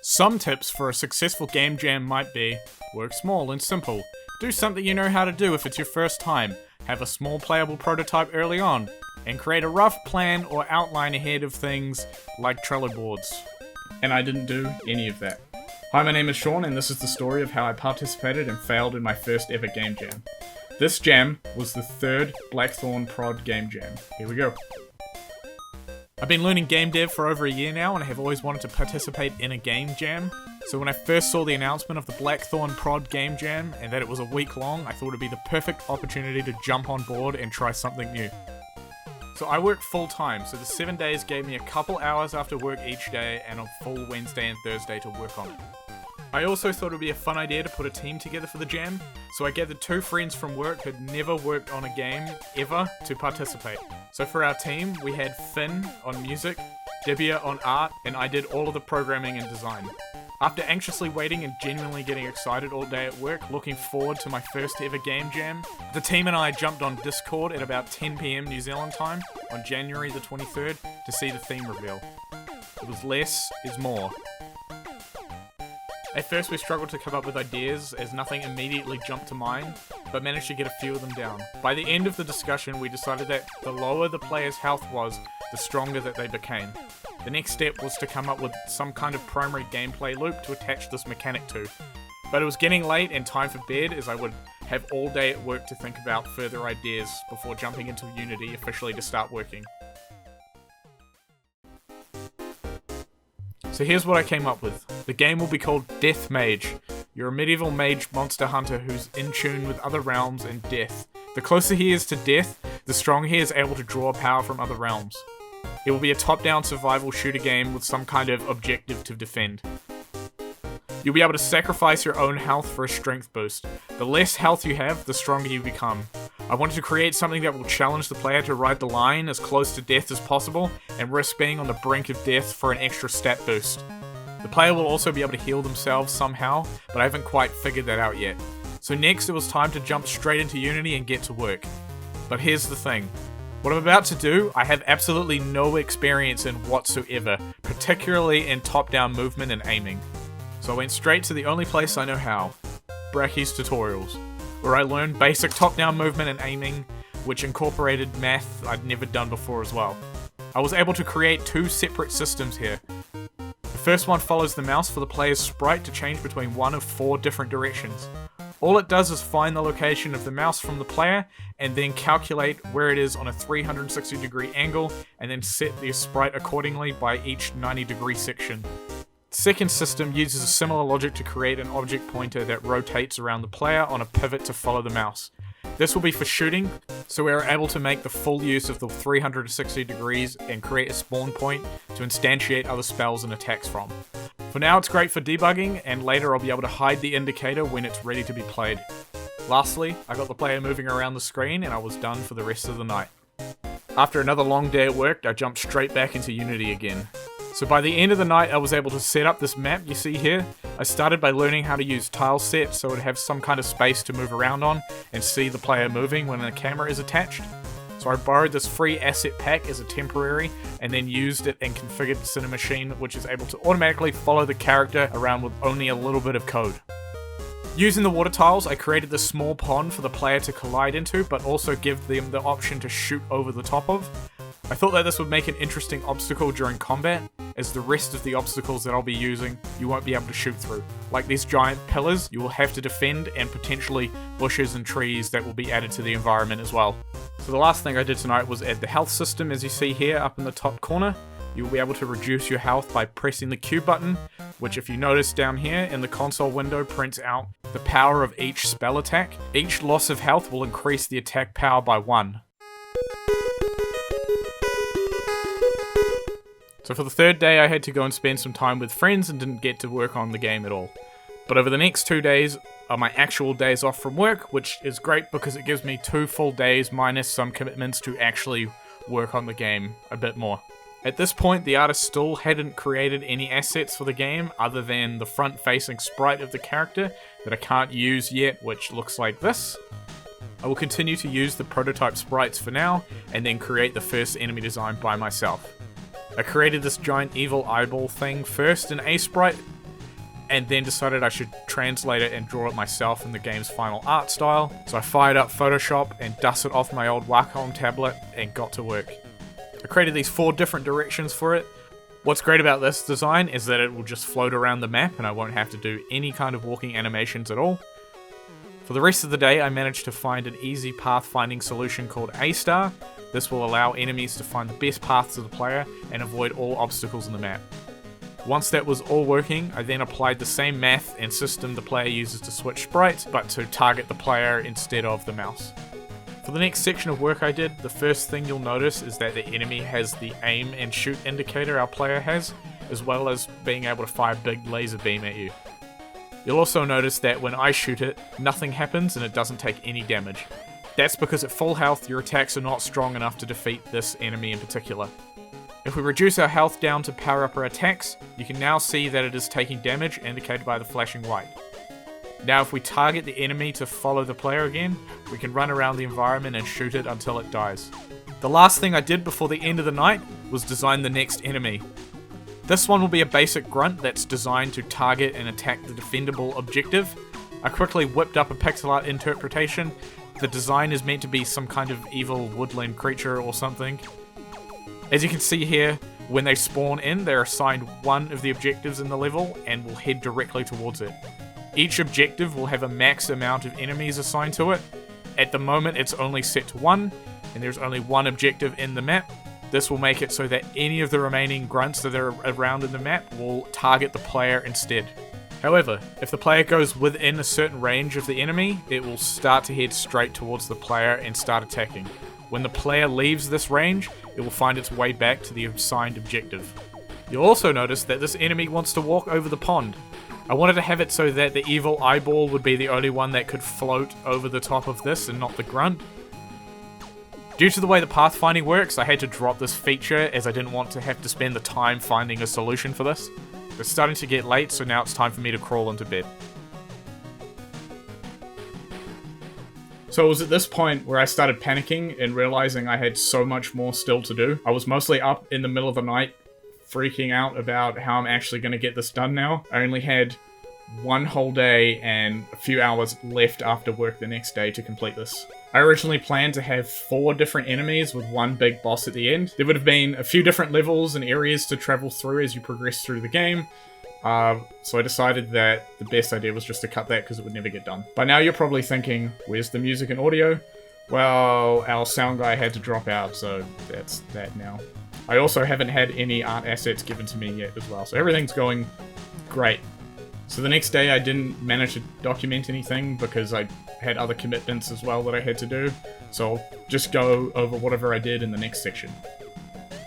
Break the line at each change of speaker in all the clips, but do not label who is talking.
Some tips for a successful game jam might be, work small and simple. Do something you know how to do if it's your first time. Have a small playable prototype early on. And create a rough plan or outline ahead of things like Trello boards. And I didn't do any of that. Hi, my name is Sean, and this is the story of how I participated and failed in my first ever game jam. This jam was the third Blackthornprod Game Jam. Here we go. I've been learning game dev for over a year now, and I have always wanted to participate in a game jam. So when I first saw the announcement of the Blackthornprod Game Jam, and that it was a week long, I thought it'd be the perfect opportunity to jump on board and try something new. So I work full time, so the 7 days gave me a couple hours after work each day and a full Wednesday and Thursday to work on it. I also thought it would be a fun idea to put a team together for the jam, so I gathered two friends from work who'd never worked on a game ever to participate. So for our team, we had Finn on music, Dibia on art, and I did all of the programming and design. After anxiously waiting and genuinely getting excited all day at work, looking forward to my first ever game jam, the team and I jumped on Discord at about 10 PM New Zealand time on January the 23rd to see the theme reveal. It was less is more. At first we struggled to come up with ideas as nothing immediately jumped to mind, but managed to get a few of them down. By the end of the discussion we decided that the lower the player's health was, the stronger that they became. The next step was to come up with some kind of primary gameplay loop to attach this mechanic to. But it was getting late and time for bed, as I would have all day at work to think about further ideas before jumping into Unity officially to start working. So here's what I came up with. The game will be called Death Mage. You're a medieval mage monster hunter who's in tune with other realms and death. The closer he is to death, the stronger he is able to draw power from other realms. It will be a top-down survival shooter game with some kind of objective to defend. You'll be able to sacrifice your own health for a strength boost. The less health you have, the stronger you become. I wanted to create something that will challenge the player to ride the line as close to death as possible and risk being on the brink of death for an extra stat boost. The player will also be able to heal themselves somehow, but I haven't quite figured that out yet. So next it was time to jump straight into Unity and get to work. But here's the thing. What I'm about to do, I have absolutely no experience in whatsoever, particularly in top-down movement and aiming. So I went straight to the only place I know how, Brachy's Tutorials, where I learned basic top-down movement and aiming, which incorporated math I'd never done before as well. I was able to create two separate systems here. The first one follows the mouse for the player's sprite to change between one of 4 different directions. All it does is find the location of the mouse from the player, and then calculate where it is on a 360-degree angle, and then set the sprite accordingly by each 90-degree section. The second system uses a similar logic to create an object pointer that rotates around the player on a pivot to follow the mouse. This will be for shooting, so we are able to make the full use of the 360 degrees and create a spawn point to instantiate other spells and attacks from. For now it's great for debugging, and later I'll be able to hide the indicator when it's ready to be played. Lastly, I got the player moving around the screen and I was done for the rest of the night. After another long day at work, I jumped straight back into Unity again. So by the end of the night I was able to set up this map you see here. I started by learning how to use tile sets so it would have some kind of space to move around on and see the player moving when the camera is attached. So I borrowed this free asset pack as a temporary and then used it and configured the Cinemachine, which is able to automatically follow the character around with only a little bit of code. Using the water tiles, I created this small pond for the player to collide into, but also give them the option to shoot over the top of. I thought that this would make an interesting obstacle during combat, as the rest of the obstacles that I'll be using you won't be able to shoot through. Like these giant pillars, you will have to defend, and potentially bushes and trees that will be added to the environment as well. So the last thing I did tonight was add the health system, as you see here up in the top corner. You'll be able to reduce your health by pressing the Q button, which if you notice down here in the console window prints out the power of each spell attack. Each loss of health will increase the attack power by 1. So for the third day I had to go and spend some time with friends and didn't get to work on the game at all. But over the next 2 days are my actual days off from work, which is great because it gives me 2 full days minus some commitments to actually work on the game a bit more. At this point, the artist still hadn't created any assets for the game other than the front-facing sprite of the character that I can't use yet, which looks like this. I will continue to use the prototype sprites for now, and then create the first enemy design by myself. I created this giant evil eyeball thing first in A-Sprite, and then decided I should translate it and draw it myself in the game's final art style. So I fired up Photoshop and dusted off my old Wacom tablet and got to work. I created these 4 different directions for it. What's great about this design is that it will just float around the map and I won't have to do any kind of walking animations at all. For the rest of the day, I managed to find an easy pathfinding solution called A-Star. This will allow enemies to find the best path to the player and avoid all obstacles in the map. Once that was all working, I then applied the same math and system the player uses to switch sprites, but to target the player instead of the mouse. For the next section of work I did, the first thing you'll notice is that the enemy has the aim and shoot indicator our player has, as well as being able to fire a big laser beam at you. You'll also notice that when I shoot it, nothing happens and it doesn't take any damage. That's because at full health, your attacks are not strong enough to defeat this enemy in particular. If we reduce our health down to power up our attacks, you can now see that it is taking damage, indicated by the flashing white. Now if we target the enemy to follow the player again, we can run around the environment and shoot it until it dies. The last thing I did before the end of the night was design the next enemy. This one will be a basic grunt that's designed to target and attack the defendable objective. I quickly whipped up a pixel art interpretation. The design is meant to be some kind of evil woodland creature or something. As you can see here, when they spawn in, they're assigned one of the objectives in the level and will head directly towards it. Each objective will have a max amount of enemies assigned to it. At the moment it's only set to 1, and there's only 1 objective in the map. This will make it so that any of the remaining grunts that are around in the map will target the player instead. However, if the player goes within a certain range of the enemy, it will start to head straight towards the player and start attacking. When the player leaves this range, it will find its way back to the assigned objective. You'll also notice that this enemy wants to walk over the pond. I wanted to have it so that the evil eyeball would be the only one that could float over the top of this and not the grunt. Due to the way the pathfinding works, I had to drop this feature as I didn't want to have to spend the time finding a solution for this. It's starting to get late, so now it's time for me to crawl into bed. So it was at this point where I started panicking and realizing I had so much more still to do. I was mostly up in the middle of the night, freaking out about how I'm actually going to get this done now. I only had 1 whole day and a few hours left after work the next day to complete this. I originally planned to have 4 different enemies with 1 big boss at the end. There would have been a few different levels and areas to travel through as you progress through the game. So I decided that the best idea was just to cut that because it would never get done. By now you're probably thinking, where's the music and audio? Well, our sound guy had to drop out, so that's that now. I also haven't had any art assets given to me yet as well, so everything's going great. So the next day I didn't manage to document anything because I had other commitments as well that I had to do, so I'll just go over whatever I did in the next section.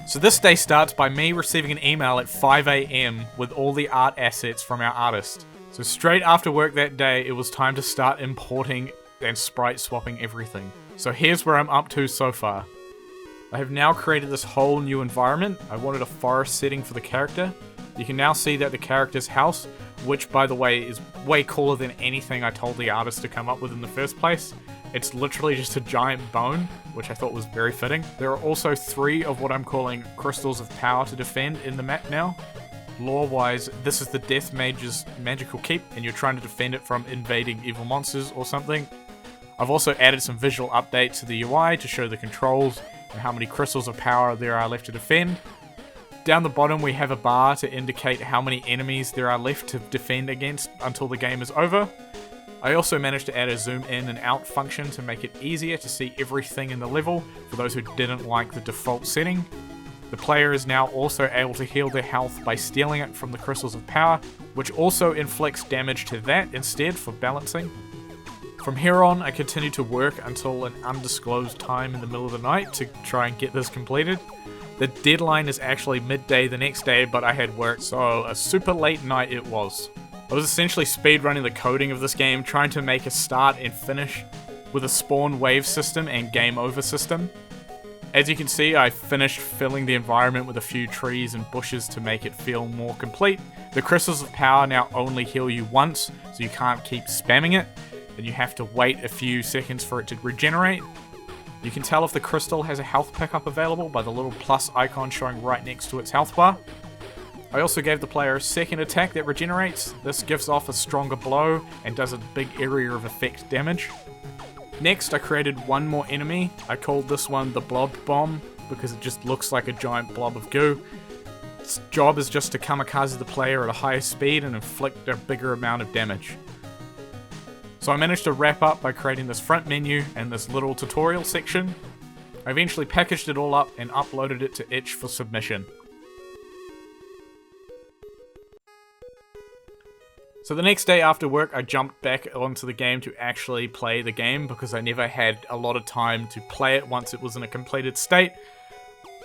So this day starts by me receiving an email at 5 AM with all the art assets from our artist. So straight after work that day, it was time to start importing and sprite swapping everything. So here's where I'm up to so far. I have now created this whole new environment. I wanted a forest setting for the character. You can now see that the character's house, which by the way is way cooler than anything I told the artist to come up with in the first place. It's literally just a giant bone, which I thought was very fitting. There are also 3 of what I'm calling crystals of power to defend in the map now. Lore-wise, this is the Death Mage's magical keep, and you're trying to defend it from invading evil monsters or something. I've also added some visual updates to the UI to show the controls and how many crystals of power there are left to defend. Down the bottom we have a bar to indicate how many enemies there are left to defend against until the game is over. I also managed to add a zoom in and out function to make it easier to see everything in the level for those who didn't like the default setting. The player is now also able to heal their health by stealing it from the crystals of power, which also inflicts damage to that instead for balancing. From here on, I continue to work until an undisclosed time in the middle of the night to try and get this completed. The deadline is actually midday the next day, but I had work, so a super late night it was. I was essentially speedrunning the coding of this game, trying to make a start and finish with a spawn wave system and game over system. As you can see, I finished filling the environment with a few trees and bushes to make it feel more complete. The crystals of power now only heal you once, so you can't keep spamming it, and you have to wait a few seconds for it to regenerate. You can tell if the crystal has a health pickup available by the little plus icon showing right next to its health bar. I also gave the player a second attack that regenerates. This gives off a stronger blow and does a big area of effect damage. Next, I created one more enemy. I called this one the Blob Bomb because it just looks like a giant blob of goo. Its job is just to kamikaze the player at a higher speed and inflict a bigger amount of damage. So I managed to wrap up by creating this front menu and this little tutorial section. I eventually packaged it all up and uploaded it to itch for submission. So the next day after work, I jumped back onto the game to actually play the game because I never had a lot of time to play it once it was in a completed state,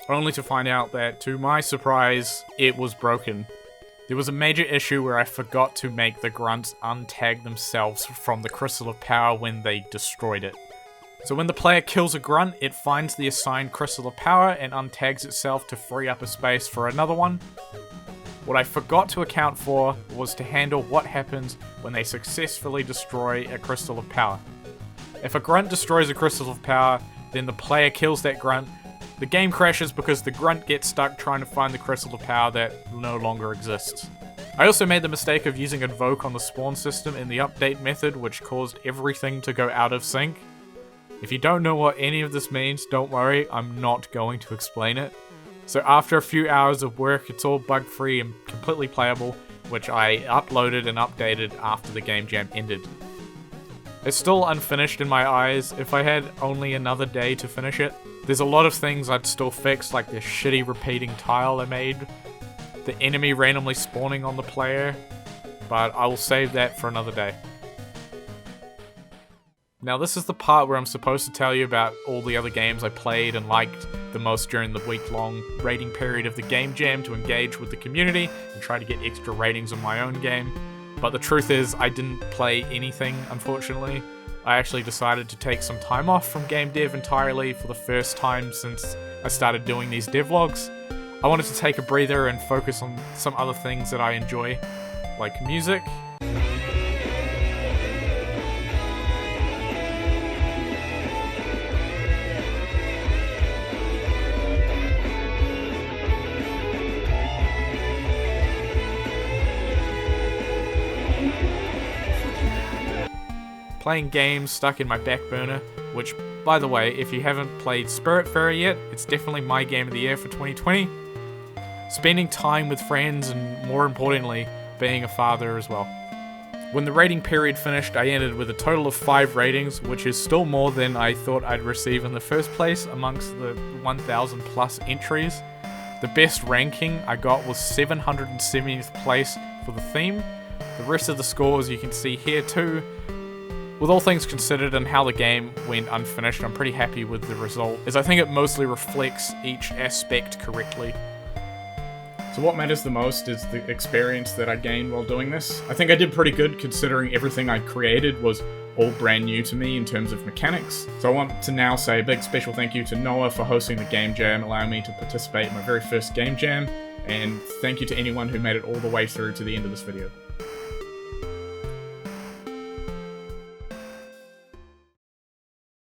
only to find out that, to my surprise, it was broken. There was a major issue where I forgot to make the grunts untag themselves from the Crystal of Power when they destroyed it. So when the player kills a grunt, it finds the assigned Crystal of Power and untags itself to free up a space for another one. What I forgot to account for was to handle what happens when they successfully destroy a Crystal of Power. If a grunt destroys a Crystal of Power, then the player kills that grunt. The game crashes because the grunt gets stuck trying to find the Crystal of Power that no longer exists. I also made the mistake of using Invoke on the spawn system in the update method, which caused everything to go out of sync. If you don't know what any of this means, don't worry, I'm not going to explain it. So after a few hours of work, it's all bug-free and completely playable, which I uploaded and updated after the game jam ended. It's still unfinished in my eyes. If I had only another day to finish it, there's a lot of things I'd still fix, like this shitty repeating tile I made, the enemy randomly spawning on the player, but I will save that for another day. Now this is the part where I'm supposed to tell you about all the other games I played and liked the most during the week-long rating period of the game jam to engage with the community and try to get extra ratings on my own game. But the truth is, I didn't play anything, unfortunately. I actually decided to take some time off from game dev entirely for the first time since I started doing these devlogs. I wanted to take a breather and focus on some other things that I enjoy, like music. Playing games stuck in my back burner, which, by the way, if you haven't played Spiritfarer yet, it's definitely my game of the year for 2020. Spending time with friends and, more importantly, being a father as well. When the rating period finished, I ended with a total of 5 ratings, which is still more than I thought I'd receive in the first place amongst the 1,000 plus entries. The best ranking I got was 770th place for the theme. The rest of the scores you can see here too. With all things considered and how the game went unfinished, I'm pretty happy with the result, as I think it mostly reflects each aspect correctly. So what matters the most is the experience that I gained while doing this. I think I did pretty good considering everything I created was all brand new to me in terms of mechanics. So I want to now say a big special thank you to Noah for hosting the game jam, allowing me to participate in my very first game jam, and thank you to anyone who made it all the way through to the end of this video.